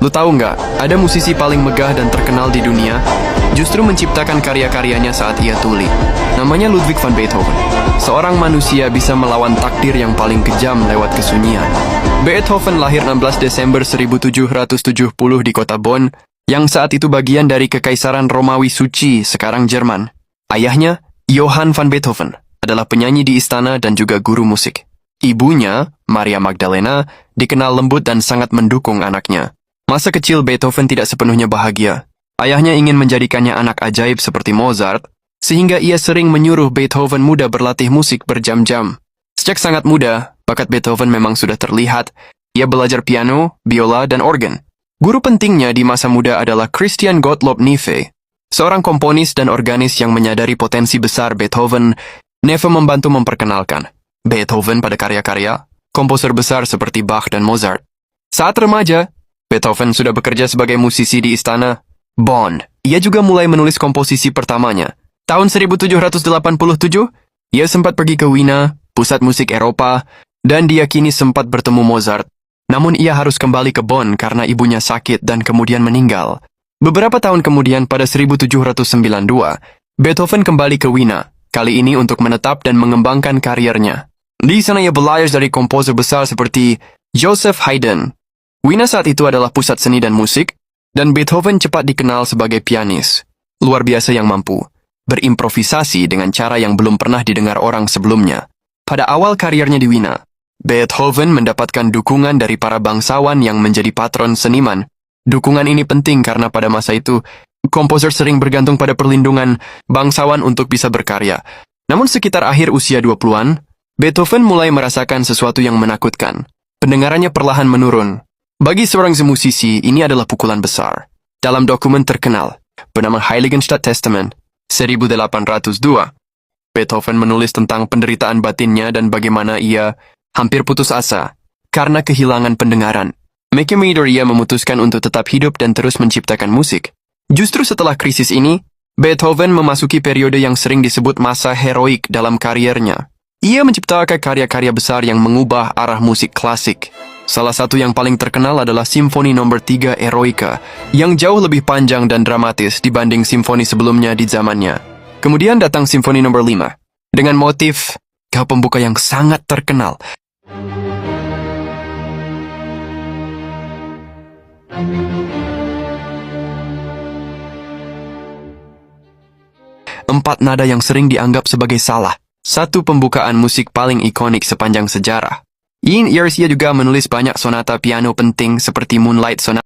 Lu tahu nggak, ada musisi paling megah dan terkenal di dunia, justru menciptakan karya-karyanya saat ia tuli. Namanya Ludwig van Beethoven. Seorang manusia bisa melawan takdir yang paling kejam lewat kesunyian. Beethoven lahir 16 Desember 1770 di kota Bonn, yang saat itu bagian dari Kekaisaran Romawi Suci, sekarang Jerman. Ayahnya, Johann van Beethoven, adalah penyanyi di istana dan juga guru musik. Ibunya, Maria Magdalena, dikenal lembut dan sangat mendukung anaknya. Masa kecil Beethoven tidak sepenuhnya bahagia. Ayahnya ingin menjadikannya anak ajaib seperti Mozart, sehingga ia sering menyuruh Beethoven muda berlatih musik berjam-jam. Sejak sangat muda, bakat Beethoven memang sudah terlihat. Ia belajar piano, biola, dan organ. Guru pentingnya di masa muda adalah Christian Gottlob Neefe, seorang komponis dan organis yang menyadari potensi besar Beethoven. Neefe membantu memperkenalkan Beethoven pada karya-karya komposer besar seperti Bach dan Mozart. Saat remaja, Beethoven sudah bekerja sebagai musisi di istana Bonn. Ia juga mulai menulis komposisi pertamanya. Tahun 1787, ia sempat pergi ke Wina, pusat musik Eropa, dan diyakini sempat bertemu Mozart. Namun ia harus kembali ke Bonn karena ibunya sakit dan kemudian meninggal. Beberapa tahun kemudian pada 1792, Beethoven kembali ke Wina, kali ini untuk menetap dan mengembangkan karirnya. Di sana ia belajar dari komposer besar seperti Joseph Haydn. Wina saat itu adalah pusat seni dan musik, dan Beethoven cepat dikenal sebagai pianis luar biasa yang mampu berimprovisasi dengan cara yang belum pernah didengar orang sebelumnya. Pada awal karirnya di Wina, Beethoven mendapatkan dukungan dari para bangsawan yang menjadi patron seniman. Dukungan ini penting karena pada masa itu, komposer sering bergantung pada perlindungan bangsawan untuk bisa berkarya. Namun sekitar akhir usia 20-an, Beethoven mulai merasakan sesuatu yang menakutkan. Pendengarannya perlahan menurun. Bagi seorang musisi, ini adalah pukulan besar. Dalam dokumen terkenal, bernama Heiligenstadt Testament, 1802, Beethoven menulis tentang penderitaan batinnya dan bagaimana ia hampir putus asa karena kehilangan pendengaran. Maka ia memutuskan untuk tetap hidup dan terus menciptakan musik. Justru setelah krisis ini, Beethoven memasuki periode yang sering disebut masa heroik dalam kariernya. Ia menciptakan karya-karya besar yang mengubah arah musik klasik. Salah satu yang paling terkenal adalah Simfoni nomor 3 Eroica, yang jauh lebih panjang dan dramatis dibanding simfoni sebelumnya di zamannya. Kemudian datang Simfoni nomor 5, dengan motif pembuka yang sangat terkenal. Empat nada yang sering dianggap sebagai salah. Satu pembukaan musik paling ikonik sepanjang sejarah. Ia juga menulis banyak sonata piano penting seperti Moonlight Sonata.